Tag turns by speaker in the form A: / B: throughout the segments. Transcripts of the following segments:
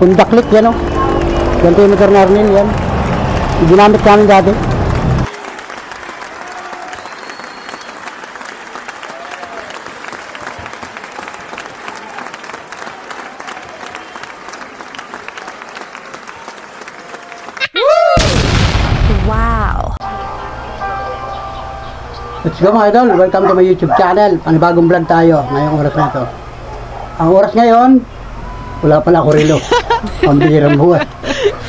A: Kundaklik yan o. Ganito yung motor na Arnel yan. Ginamit namin dati.
B: Wow!
A: Let's go mga idol, welcome to my YouTube channel. Panibagong vlog tayo ngayong oras na ito. Ang oras ngayon, wala pala ako relo. Ang bihirang buhay.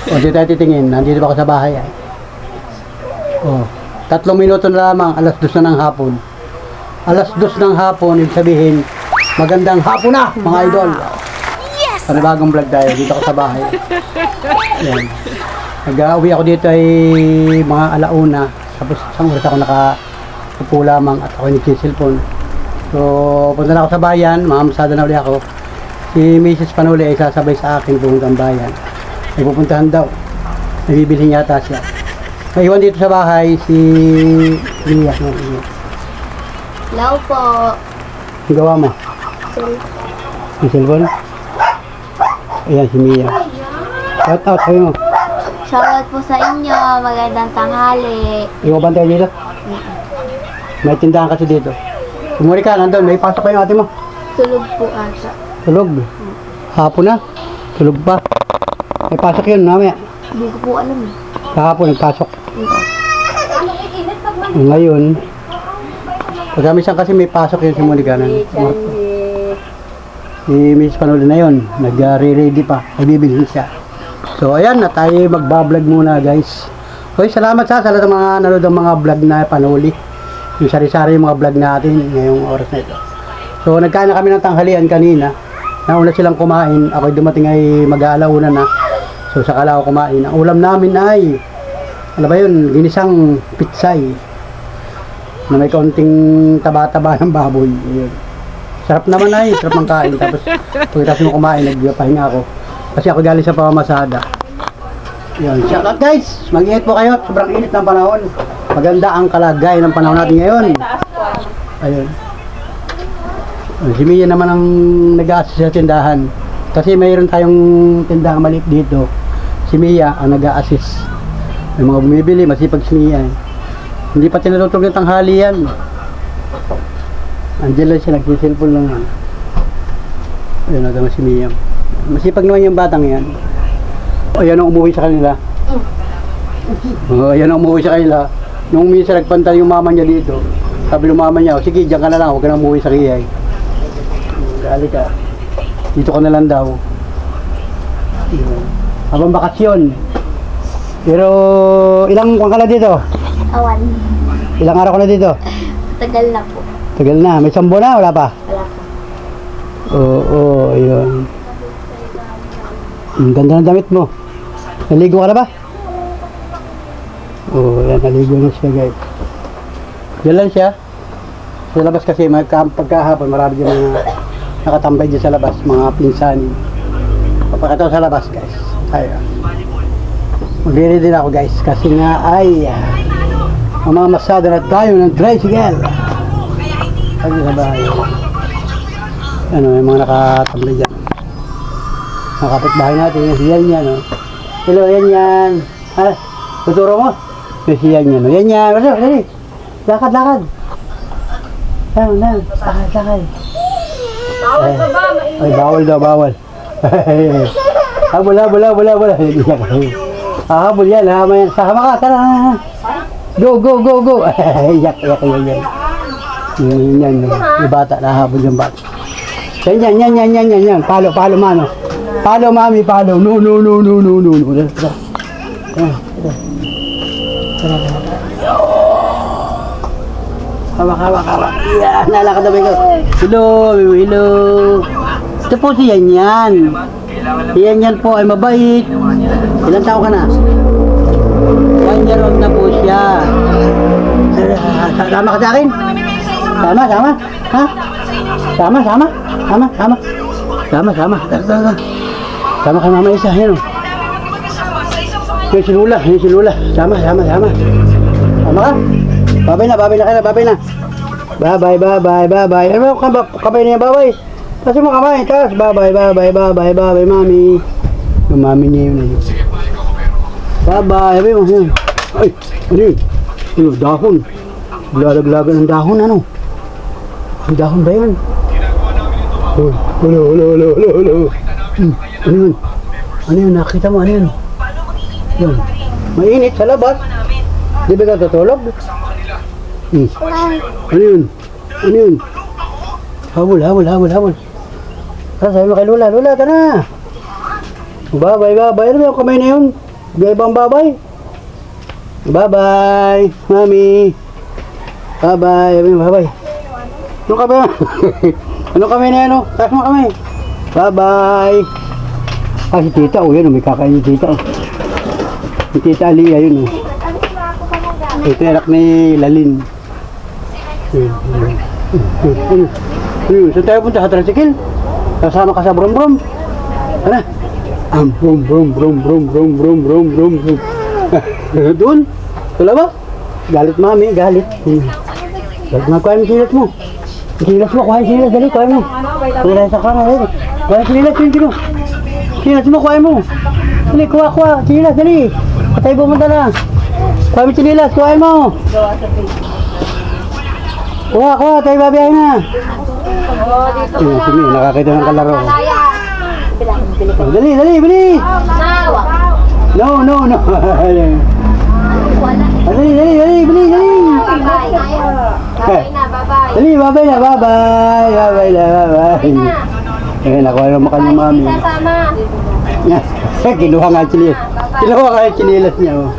A: O dito tayo titingin, nandito ba ako sa bahay ay. O, 3 minuto na lamang, alas 2 na ng hapon. Alas 2 ng hapon, ibig sabihin, magandang hapon na mga idol.
B: Yes!
A: Panibagong vlog tayo, dito ako sa bahay. Yan. Nag-uwi ako dito ay mga alauna. Tapos isang oras ako nakaupo lamang at ako nagsisilpon. So, punta na ako sa bayan, mamamasada na uli ako. Si Mrs. Panuli ay sasabay sa akin pumunta ang bayan. Ay pupuntahan daw. Nabibilhin yata siya. Naiwan dito sa bahay si Mia.
C: Hello po.
A: Ang gawa mo? Yung cellphone? Ayan si Mia. Shout out sa'yo.
C: Shoutout po sa inyo. Magandang tanghali.
A: Ikaw bantay dito? May tindahan kasi dito. Umuri ka, nandun. May pasok pa yung ate mo.
C: Tulog po ata.
A: Tulog. Hapon na. Tulog pa. May pasok yun, mamaya.
C: Hindi ko po alam eh.
A: Kahapon, nagpasok. Ngayon, pagkamisan kasi may pasok yun si Monica. Si Mrs. Panuli na yun. Nag-ready pa. Ay bibilhin siya. So, ayan na tayo magbablog muna, guys. Okay, salamat sa lahat ng mga nanood ng mga vlog na Panuli. Yung sari-sari yung mga vlog natin ngayong oras na ito. So, nagkain na kami ng tanghalian kanina. Nauna silang kumain. Ako'y dumating ay mag-aalauna na. So, sakala ako kumain. Ang ulam namin ay, ano ba yun? Ginisang pitsay. Na may kaunting taba-taba ng baboy. Ayun. Sarap naman ay. Sarap ng kain. Tapos, pagkatapos mo kumain, nagpahinga ako. Kasi ako galing sa pamamasada. Yun. Shout out guys! Mag-ingat po kayo. Sobrang init ng panahon. Maganda ang kalagayan ng panahon natin ngayon. Ayun. Si Mia naman ang nag-a-assist sa tindahan. Kasi mayroon tayong tindahan maliit dito. Si Mia ang nag-a-assist. May mga bumibili, masipag si Mia. Hindi pa tinatutog ng tanghali yan. Andiyan lang siya, nagsisilpon lang yan. Ayun, nagama si Mia. Masipag naman yung batang yan. Ayan ang umuwi sa kanila. Ayan ang umuwi sa kanila. Nung minsan nagpantay yung mama niya dito, sabi ng mama niya, sige, diyan ka na lang, huwag ka na umuwi sa Kiyay. Dali ka. Dito ka na lang daw. Habang bakasyon. Pero, ilang kuwan ka na dito?
C: Awan.
A: Ilang araw ka na dito?
C: Tagal na po.
A: Tagal na. May sambo na? Wala pa?
C: Wala po.
A: Oo, ayun. Ang ganda ng damit mo. Naligo ka na ba? Oo, yan. Naligo na siya, guys. Diyan lang siya. Sa labas kasi, pagkahapon, marami dyan mga nakatambay dyan sa labas, mga pinsan. Papakataw sa labas, guys. Tayo. Magliri din ako, guys. Kasi nga ay mamamasada na tayo ng tricycle. Sabi sa bahay. Ano, may mga nakatambay dyan. Mga kapitbahay natin, yung siyan yan, no? Hello, yan yan. Ha? Tuturo mo? Yung siyan yan, no? Yan yan. Wala, dali. Lakad, lakad. Lakad. Bawal pa ba? Ay, bawal daw, bawal. Habol. Habol yan, ha? Sahama ka, tara. Go. Yak, yan. Yan, yung bata, nahabol yung bata. Yan. Palo, mano. Palo, mami, palo. No. Hawak. Yan, nalakad na ba ikaw? Hello. Ito po si Yan. Yan po ay mabait. Ilang taon ka na? 1 year old na po siya. Sama ka sa akin? Sama? Ha? Sama? Tara. Sama kay Mama Isa, yun o. Yung si Lula. Sama. Sama ka? Babay na. Bye. Ano kabay na yan, babay? Tapos mo kamay, tapos bye, mami. Yung mami niya yun. Bye-bye. Sabi mo, yun. Ay, ano yun? Ano, dahon. Lalaglagan ng dahon, ano? Ang dahon ba yun? Oh, Hello. Ano yun? Ano yun? Nakita mo, ano yun? Yun. Mainit sa labas. Di ba ka tutulog? Ano yun? Ano yun? Habol. Sabi mo kay Lola, Lola, tara! Babay. Ano yung kamay na yun? Ibang babay. Bye-bye, mami. Bye-bye. Ano ka ba? Ano kami na yan, oh? Taas mo kami. Bye-bye. Si tita, oh, yan, may kakain yung tita, oh. Si tita Aliyah, yun, oh. Ito yung anak ni Lalin. Saan tayo punta? Sa tricycle? Kasama ka sa brum-brum? Ano? Brum. Doon? Wala ba? Galit mami, galit. Kuha yung silas mo. Kuha yung silas, dali, kuha mo. Kuha sa kama, dali. Kuha yung silas, yun, sino? Silas mo, kuha mo. Dali, kuha, silas, dali. Patay pumunta na. Kuha mo silas, kuha mo. Kuha, tayo babiyahin na. Sige, nakakita ng kalaro. Dali, bili. No. Dali, bili. Dali, babay na. Nakuha naman kanyang mami. Kinuha nga yung chinilas niya.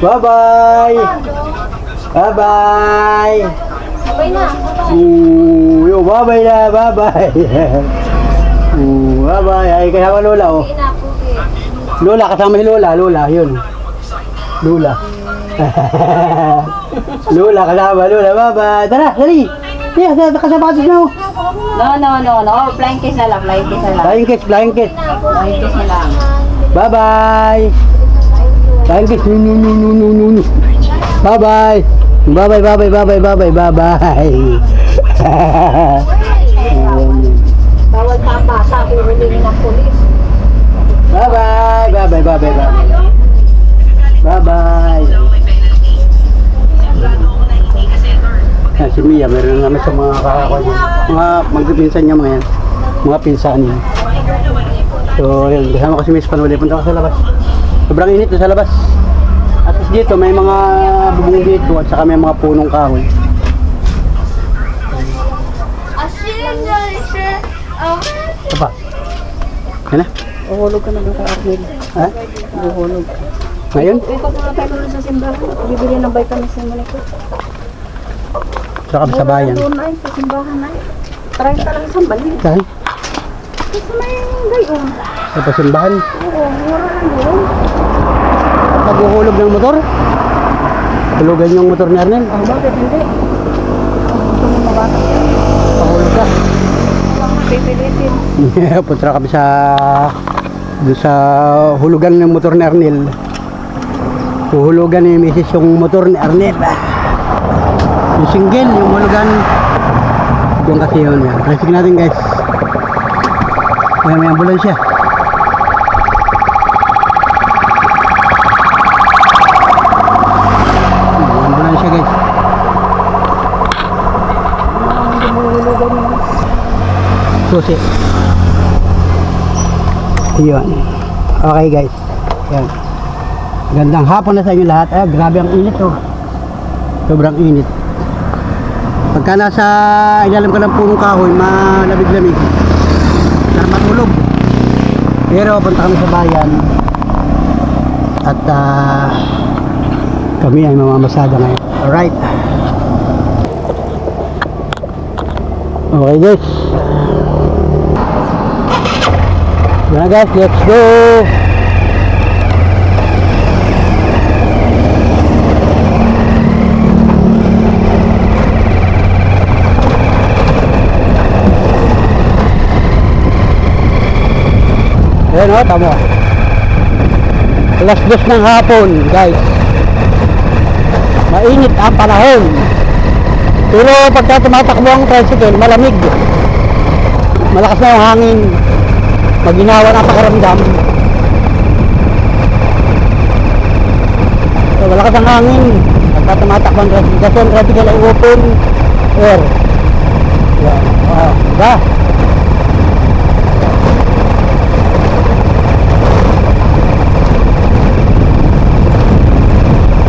A: Bye-bye. Bye-bye na. Bye-bye. Ay, kasama Lola, oh. Lola, kasama si Lola, yun. Lola, kasama Lola, bye-bye. Tara, dali. Kasama ka dito.
D: No. Flying kiss na lang.
A: Flying kiss.
D: Flying kiss na lang.
A: Bye-bye. Flying kiss. No. Bye-bye.
D: Bawal pa ang bata, huhulihin ng pulis.
A: Bye-bye. Si Mia, meron naman sa mga kakakwa niya. Mga magpipinsan niya mga yan. Mga pinsan niya. So, yun. Kasama ko si Miss Panuli. Punta ka sa labas. Sobrang init na sa labas. At least dito, may mga bubong dito at saka may mga punong kahoy. Ito pa. Yan na.
D: Uhulog ka na doon kay Arnel.
A: Ha?
D: Uhulog.
A: Ngayon?
D: Ikot muna tayo doon sa simbahan. Bibili ng vitamins ng maniko.
A: Saka sa bayan.
D: Doon ay, sa simbahan ay. Try talaga sa balik.
A: Saan?
D: Kasi may gayon.
A: Sa pasimbahan.
D: Oo, mura lang yun.
A: Naghuhulog ng motor? Hulugan yung motor ni Arnel?
D: Bakit hindi? Gusto mo mabata.
A: Pahulog ka.
D: Walang pipilitin.
A: Punta kami doon sa hulugan ng motor ni Arnel. Huhulugan ni Mrs. yung motor ni Arnel. Yung single, yung hulugan. Doon kasi yun yan. Traffic natin guys. May ambulansya. May ambulansya guys. Susi. Yun. Okay guys. Yan. Gandang hapon na sa inyo lahat. Ay, grabe ang init oh. Sobrang init. Pagka nasa ilalim ka ng punong kahoy, malamig-lamig. Para matulog. Pero punta kami sa bayan. At kami ay mamamasada ngayon. Alright. Okay guys. Yan guys, let's go. Ayan o, tamo. Alas 2 ng hapon, guys. Mainit ang panahon. Pero pagka tumatakbo ang tricycle, malamig. Malakas na yung hangin. Maginawa na pakiramdam. hangin. Pagka tumatakbo ang tricycle, kasi ang tricycle ay open air. Yan. Diba?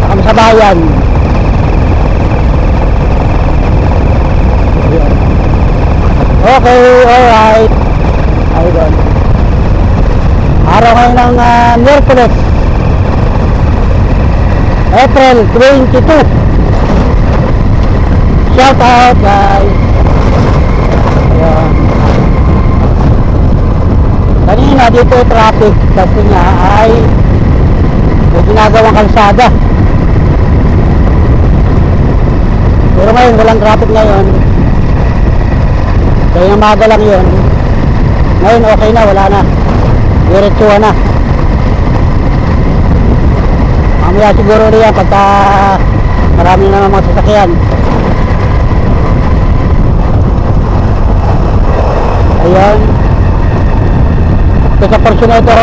A: Kami sa bayan. Yan. Okay, alright. Ayun. Araw ngayon ng Miyerkules, April 22. Shout out guys. Ayan. Kanina dito traffic kasi nga ay may ginagawang kalsada. Pero ngayon walang traffic ngayon. Kaya umaga lang yun. Ngayon okay na, wala na. Diretsuhan na. Mamaya siguro rin yan pagka marami na mga sasakyan. Ayan. Ito sa portion na ito,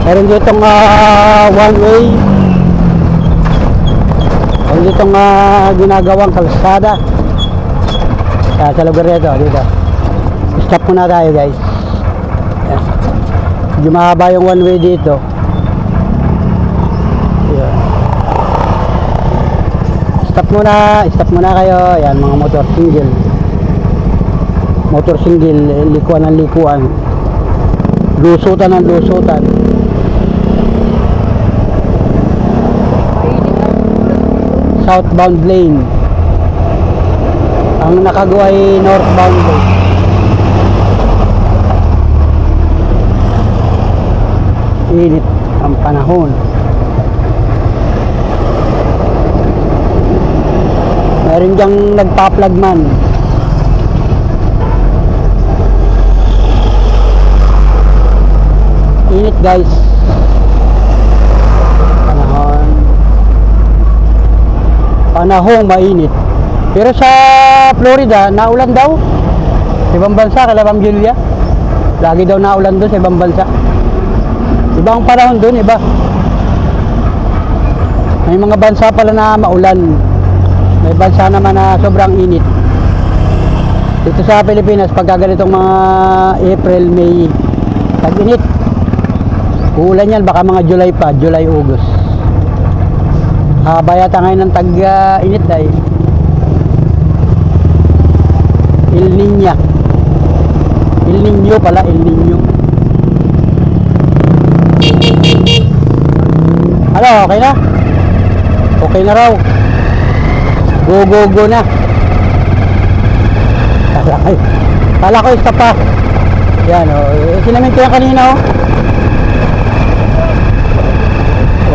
A: meron ditong one way. Meron ditong ginagawang kalsada sa lugar nito, dito. Stop muna tayo guys. Ayan. Medyo mahaba yung one way dito. Ayan. Stop muna kayo. Ayan, mga motor single. Motor single, likuan ng likuan. Lusutan ng lusutan. Southbound lane. Ang nakagawa ay northbound lane. Init ang panahon. Meron diyang nagpa-plug man. Init guys. Panahon mainit. Pero sa Florida naulan daw. Sa ibang bansa, Calabam Julia, lagi daw naulan doon sa ibang bansa. Ibang panahon doon, iba. May mga bansa pala na maulan. May bansa naman na sobrang init. Dito sa Pilipinas, pagka ganitong mga April, May, tag-init. Uulan yan, baka mga July pa, July, August. Haba yata ngayon ng tag-init dahil El Niño. El Niño pala, El Niño. Ano, okay na? Okay na raw. Go, go, go na. Kala ko stop pa. Yan, o. Sinamin ko yan kanina, o.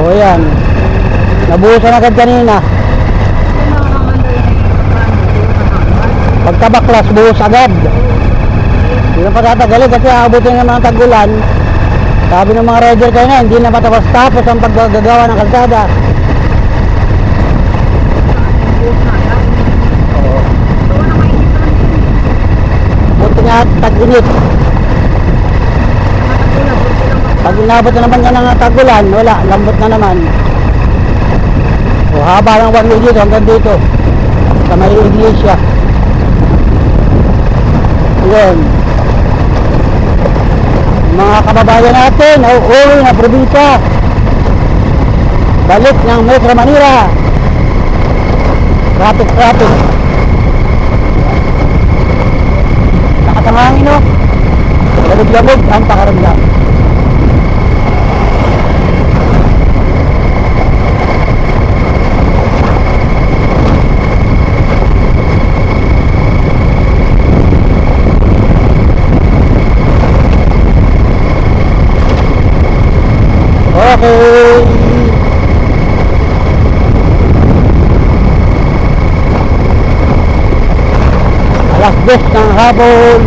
A: O, yan. Nabuhusan agad kanina. Pagkabaklas, buhos agad. Hindi na patatagalin kasi aabutin ng mga tag-ulan. Sabi ng mga rider kayo na, hindi na matapos-tapos ang paggagawa ng kalsada. Buti nga tag-init. Pag inabot na naman ka ng tag-ulan, wala, lambot na naman. O haba ng one way dito hanggang dito sa may iglesia. Yun. Mga kababayan natin, uuwi na probinsya. Balik ng Metro Manila. Traffic. Nakatangangin, no? Labog-labog ang pakaramdam. Okay. Alas 10 ng hapon.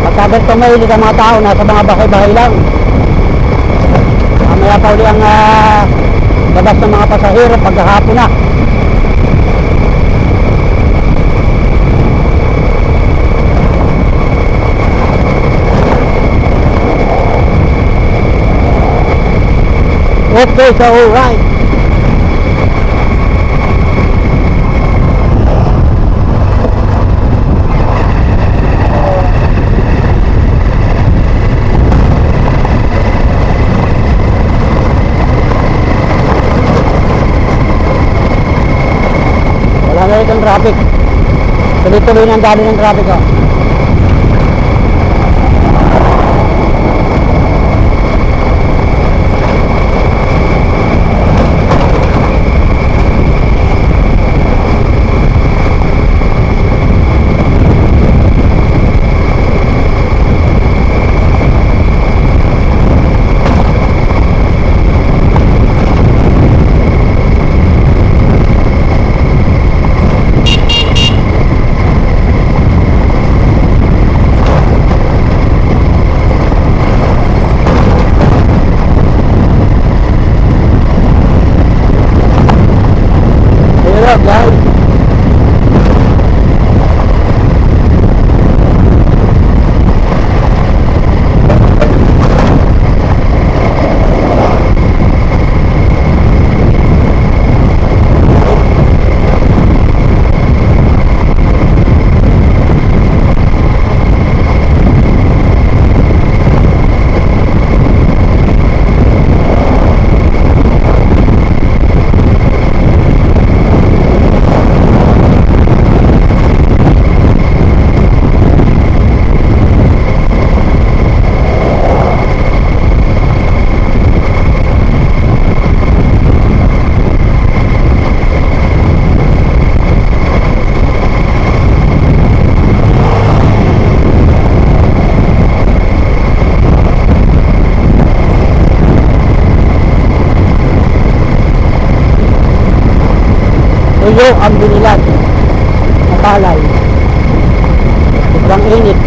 A: Pagkagat tumahilit ang mga tao, nasa mga bahay-bahay lang. Mamaya pa uli ang labas ng mga pasahero pagkahapon na. Okay, so alright. Wala na itong traffic. Tuloy-tuloy na ang dali ng traffic, oh. Ayun, guys. Tuyo ang binilan na palay. Sobrang init.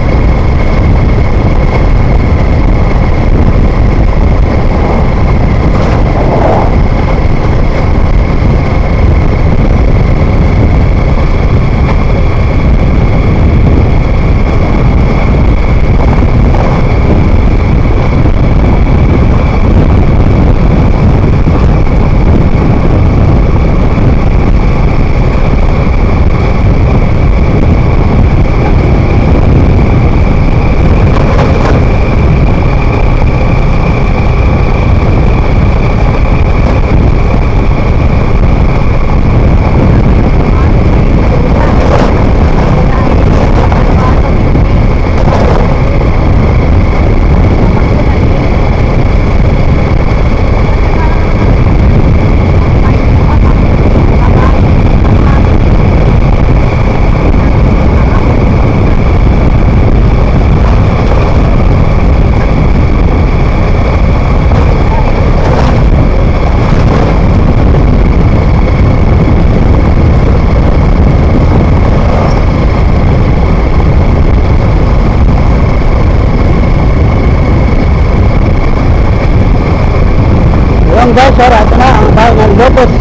A: Ayun guys, ito na ang bahay ng Lopez.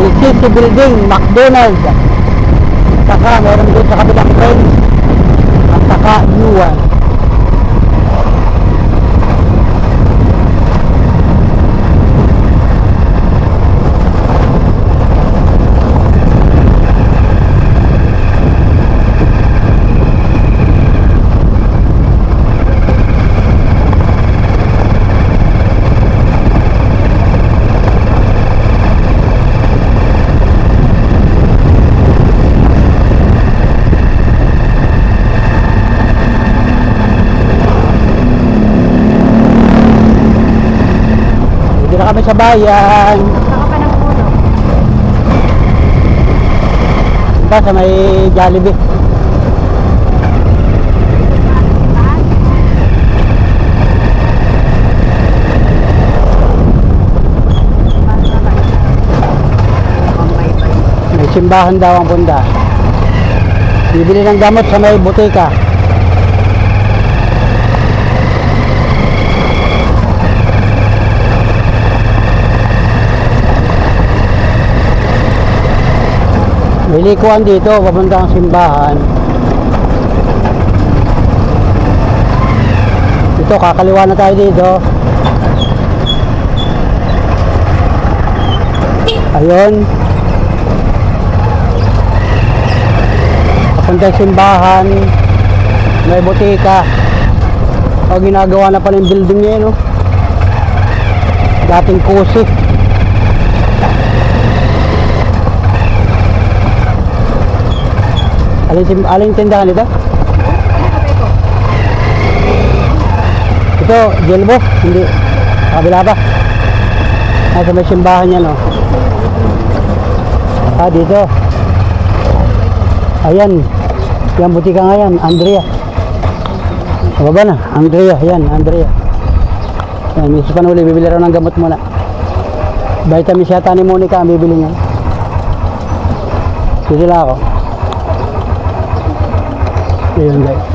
A: LCC Building, McDonald's. Saka meron doon sa kabilang friends. At saka U1. Dito na kami sa bayan.
D: Saka pa ng puno.
A: Diba sa may Jollibee. May simbahan daw ang bunda. Bibili ng gamot sa may butika. May likuan dito, papunta ang simbahan. Dito, kakaliwa na tayo dito. Ayun. Papunta sa simbahan. May butika. O, ginagawa na pala yung building niya, no? Dating kusi. Alin tindahan ito? Ito, Jelbo? Hindi. Kabila ba? Nasa may simbahan niya, no? Ah, dito. Ayan. Yan, butika nga yan. Andrea. Baba na. Andrea. Yan, Andrea. Yan, Mrs. Panuli. Bibili raw ng gamot muna. Vitamins yata ni Monica ang bibili niya. Dito lang ako. Ayun, guys.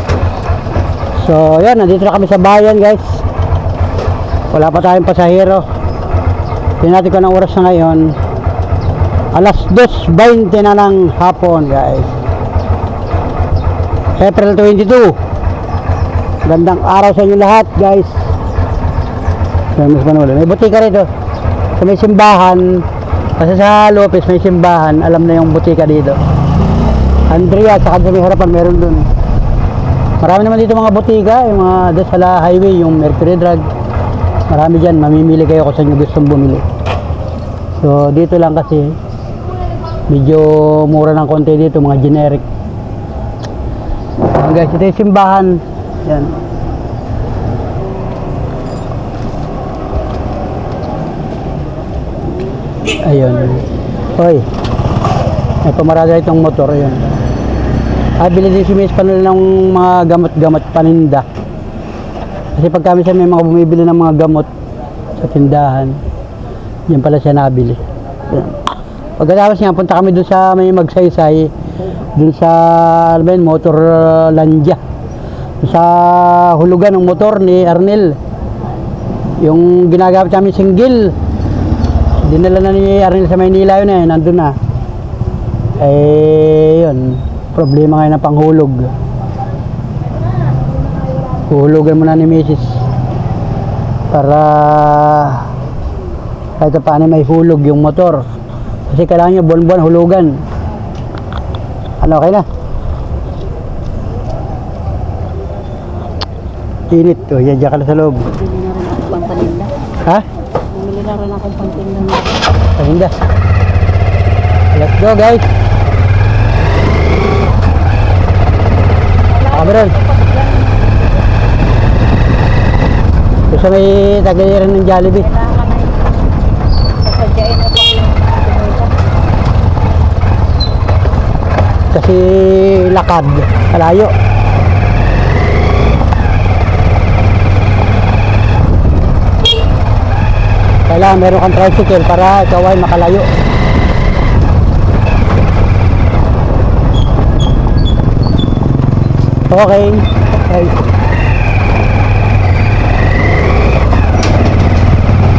A: So, yan. Nandito na kami sa bayan, guys. Wala pa tayong pasahero. Tingnan natin kung anong oras na ngayon. Alas 2:20 na ng hapon, guys. April 22. Gandang araw sa inyo lahat, guys. May butika rito. So, may simbahan. Kasi sa Lopez may simbahan. Alam na yung butika dito. Andrea, saka sa may harapan meron dun. Marami naman dito mga butika. Yung mga doon sa highway, yung Mercury Drug. Marami dyan. Mamimili kayo kung saan nyo gustong bumili. So, dito lang kasi medyo mura ng konti dito, mga generic. Guys, ito yung simbahan. Yan. Ayun. Hoy. May pamarada itong motor. Ayun. Bili din si Miss Panul ng mga gamot-gamot paninda. Kasi pag kami siya may mga bumibili ng mga gamot sa tindahan, yan pala siya nabili. Yan. Pagkatapos nga, punta kami dun sa may magsaysay, dun sa motor Landia, sa hulugan ng motor ni Arnel, yung ginagamit namin single, dinala na ni Arnel sa Maynila. Yun nandun na. Yun, problema ngayon ng panghulog. Huhulugan muna ni Mrs. para kahit paano may hulog yung motor. Kasi kailangan nyo buwan-buwan hulugan. Ano, okay na? Init. O, yan ka na sa loob.
D: Bumili na rin ako pang paninda.
A: Ha?
D: Bumili na rin akong paninda.
A: Pahinda. Let's go, guys. Kameron. Gusto may tagaliran ng Jollibee.
D: Kailangan na yun. Sasadyain ako yung kumita.
A: Kasi lakad. Malayo. Kailangan meron kang tricycle para ikaw ay makalayo. Okay. Okay.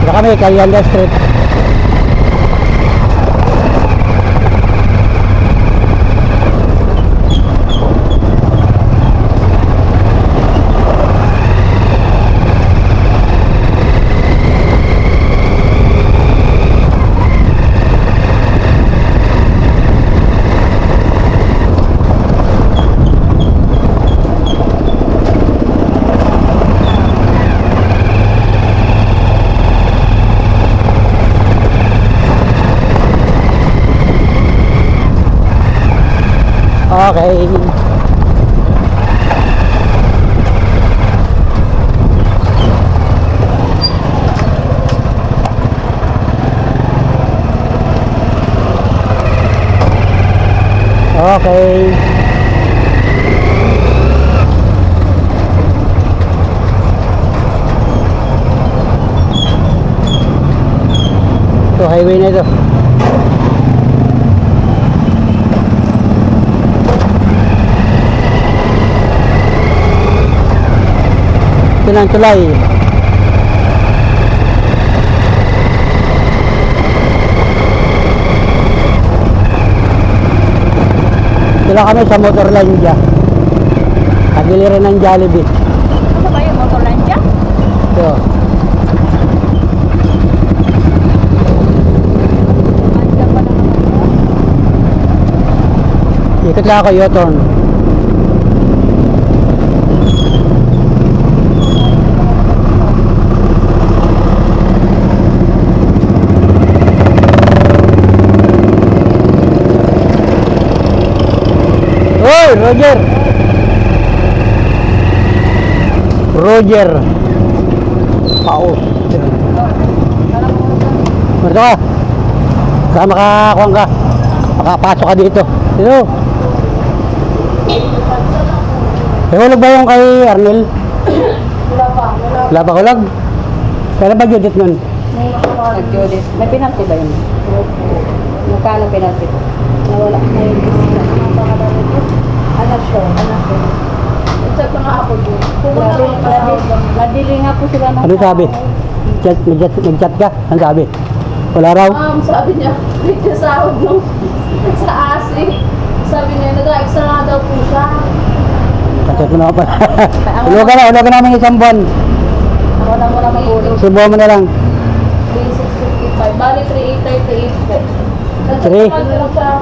A: Dito kami, Cayanda Street. Okay. Okay. Ito, highway na ito. Ito na ang tulay. Ito lang kami sa Motorlandia. Tagiliran ng Jollibee.
D: Ano ba yung Motorlandia?
A: Ito. Ikot lang ako, U-turn. Hoy, Roger! Roger! Pao! Marito ka! Saan makakuha ka? Makapasok ka dito. Dito! Hulog ba yung kay Arnel? Wala pa hulog? Kailan ba Judith nun?
D: Nag-Judith. May penalty ba yun? Magkano penalty? Nawala na yung anak siya. Check ko nga ako doon. Ladili nga po sila ng
A: Ano sabi? Nag-chat ka? Ano sabi? Wala raw?
D: sabi niya, medyo sahod nung sa ASI. Sabi niya, nag-extra nga daw po siya.
A: Chat mo na ako pa. Ulogan namin isang buwan.
D: Ako na muna mag-ulog.
A: Subuhan mo na lang.
D: 3655. Bali, 3838 po.
A: Three.
D: Nag-extra lang siya.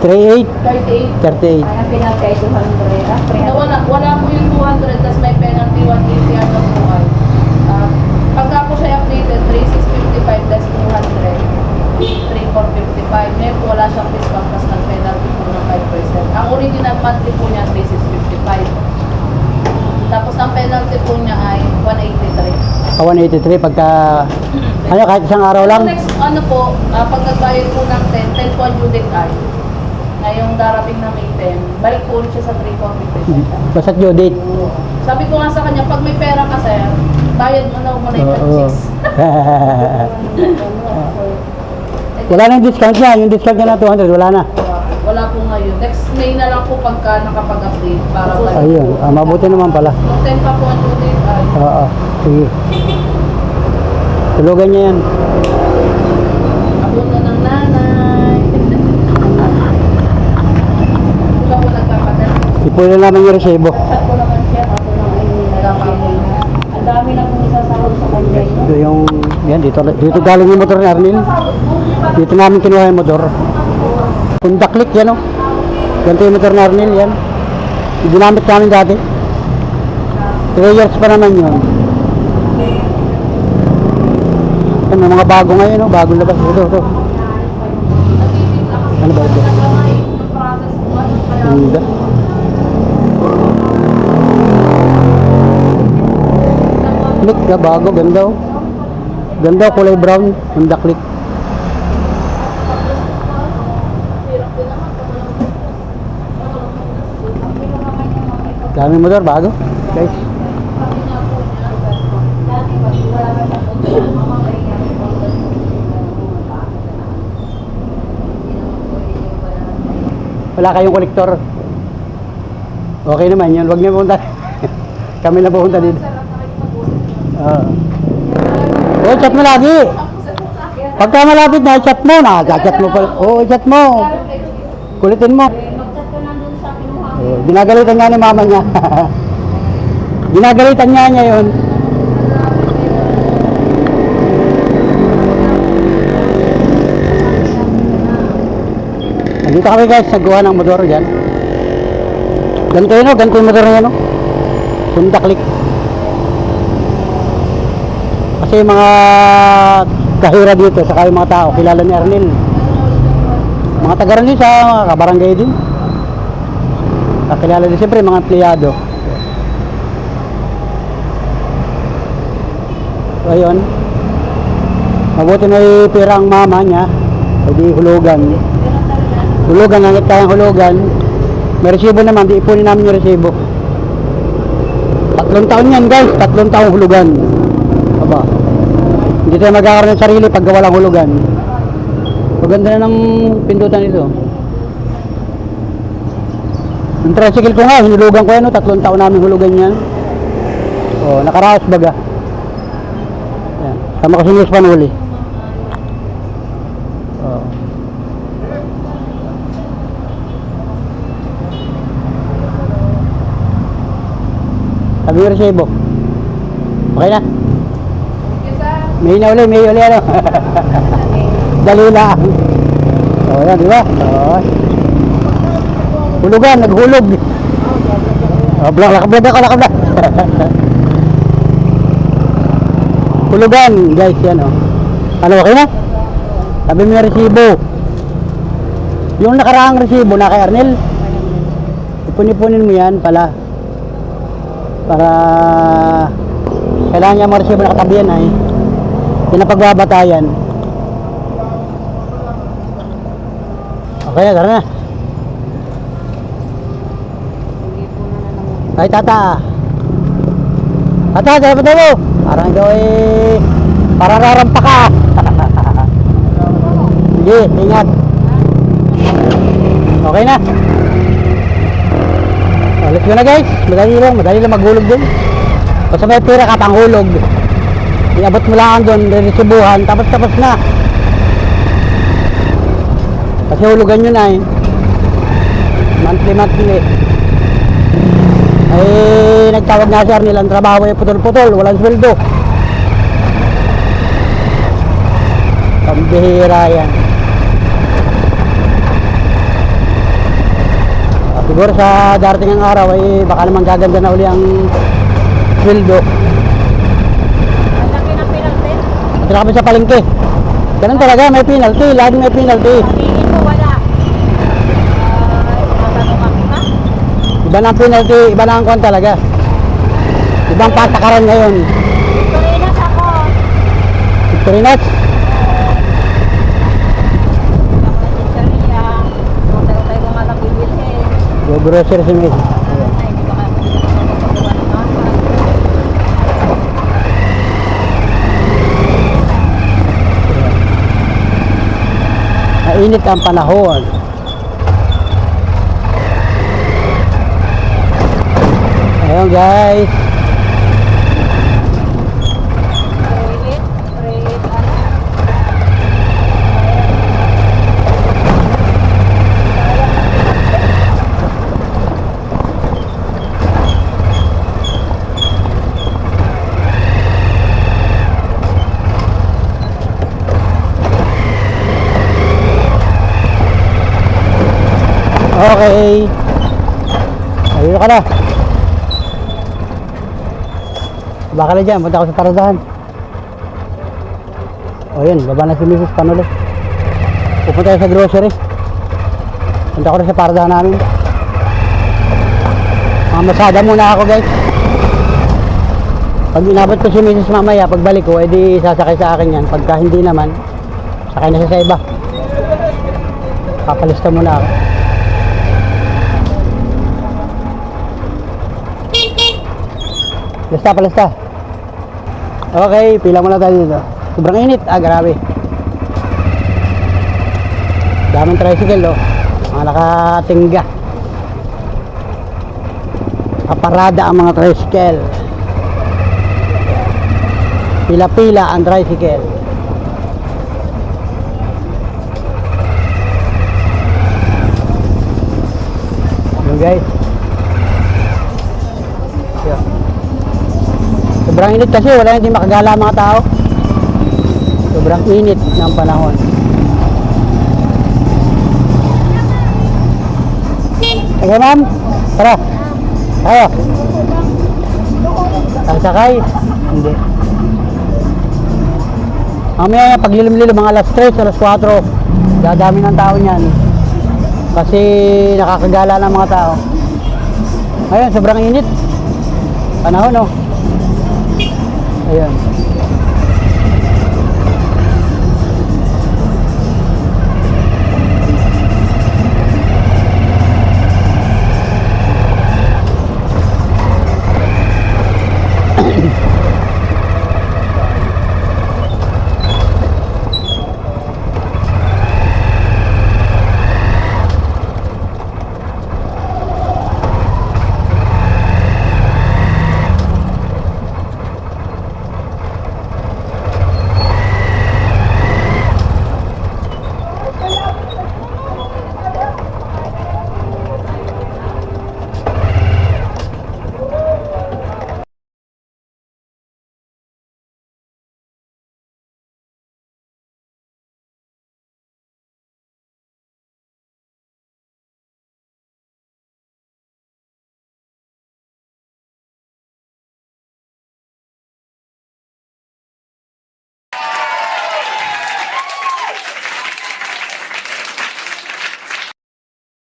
A: 38,
D: 38.
A: 38.
D: Ang penalty ay 200. Wala po yung 200, tapos may penalty 180 ang buhay. Pagka po siya updated, 3655 less 200, 3455. Ngayon po wala siyang discount, tapos nag-penalty po ng 5%. Ang original monthly po niya 3655. Tapos ang penalty po niya ay 183.
A: 183 pagka, ano, kahit isang araw lang?
D: Next, ano po, pag nagbayad po ng 10 po ang due date ay. Ngayong darating na May 10, balik po ulit siya sa 3455.
A: Basta due date.
D: Sabi ko nga sa kanya, pag may pera ka sir, bayad mo na muna yung
A: Oo.
D: chicks.
A: Wala nang discount niya. Yung discount niya na 200, wala na.
D: Wala po ngayon. Next May na lang po pagka nakapag-update para balik.
A: Ayun, mabuti naman pala.
D: Kung 10 pa po ang due date ay.
A: Oo, sige. Tulugan niya yan.
D: Ako na ng nanay. Wala po nagpapadala.
A: Ipunin namin yung resibo.
D: Chat ko naman siya. Ako naman nagpapadala. Ang dami na kong isasahod sa kanya.
A: Ito yung, yan, dito galing yung motor ni Arnel. Dito namin kinuha yung motor. Honda Click yan o. Ganito yung motor ni Arnel yan. Ginamit namin dati. 3 years pa naman yun. Yan, may mga bago ngayon o. Bagong labas. Ito. Ano ba ito? Honda. Click na bago. Ganda o. Ganda o, kulay brown. Honda Click. Dami motor bago, guys. Wala kayong kolektor. Okay naman yun, wag niyo pumunta. Kami na pupunta dito. Oh, chat mo lagi. Pagka malapit na, chat mo na. Chat mo pala. Oo, chat mo. Kulitin mo. Ginagalitan nga ni mama niya. Ginagalitan niya yun. Nandito kami guys, nagkuha ng motor dyan. Ganito yun o, ganito yung motor na yun o. Honda Click. Kasi yung mga kahira dito, saka yung mga tao, kilala ni Arnel. Mga taga rin sa mga kabarangay din. Kakilala din siyempre mga empleyado. So ayun. Mabuti na pera ang mama niya. Hindi hulugan. Hulugan, hanggat kayang hulugan. May resibo naman, di ipunin namin yung resibo. 3 taon yan guys, 3 taon hulugan. Aba. Hindi tayo magkakaroon ng sarili pag walang hulugan. Maganda na ng pindutan ito. Yung tricycle ko nga, hinulugan ko yan, 3 taon namin hulugan yan. O, nakaraos baga. Yan. Sama ko si Miss Panuli. O. Sabi yung resibo. Okay na? May uli ano. Dali lang. O, yan, di ba? O. Hulugan, naghulog. Lakablag ako, lakablag. Hulugan, guys, yan oh. Ano, okay na? Sabi mo yung resibo. Yung nakaraang resibo na kay Arnel, ipuni-punin mo yan pala. Para kailangan niya mga resibo na katabi yan ay pinapagbabatayan. Okay na, tara na. Ay, tata. Tata, dapat mo. Parang ikaw eh, parang rarampa ka. Sige, ingat. Okay na. Let's go na guys. Madali lang maghulog din. Basta may pira ka panghulog. Iabot mo lang doon, resibuhan, tapos na. Kasi hulugan yun ay monthly. Ay nagtawag na si Arnel, ang trabaho ay putol-putol, walang sweldo. Pambihira yan. Siguro sa darating ang araw ay baka naman gaganda na uli ang sweldo.
D: Laki ng penalty.
A: Sila kami sa palengke. Ganun talaga, may penalty, laging may penalty.
D: Tingin mo wala. Matanong ako ha?
A: Iba na ang penalty, iba na ang kwan talaga. Ibang patakaran ngayon.
D: Victorinas ako.
A: Victorinas,
D: Ako na chicharia. Tayo ko nga lang bibilhin.
A: go grocery si Miss.
D: Ay, hindi ba kaya magpapagawa ng masa?
A: Mainit ang panahon. Ayun guys.
D: Rate, ano?
A: Okay. Ayun ka na. Baka na dyan, punta ako sa paradahan. O yun, baba na si Mrs. Panolo. Pupunta tayo sa grocery. Punta ko na sa paradahan namin. Masada muna ako guys. Pag inabot ko si Mrs. mamaya, pagbalik ko, edi sasakay sa akin yan. Pagka hindi naman, sakay na siya sa iba. Papalista muna ako. Palista. Okay, pila muna tayo dito. Sobrang init. Grabe. Daming tricycle, oh. Mga nakatingga. Kaparada ang mga tricycle. Pila-pila ang tricycle. Yun guys. Yun. Sobrang init kasi wala hindi makagala ang mga tao. Sobrang init ng panahon. Okay ma'am, tara. Tayo. Sasakay? Hindi. Mamaya pag lilim-lilim mga alas 3, alas 4, dadami ng tao niyan. Kasi nakakagala ng mga tao. Ngayon, sobrang init. Panahon, oh. Ayan.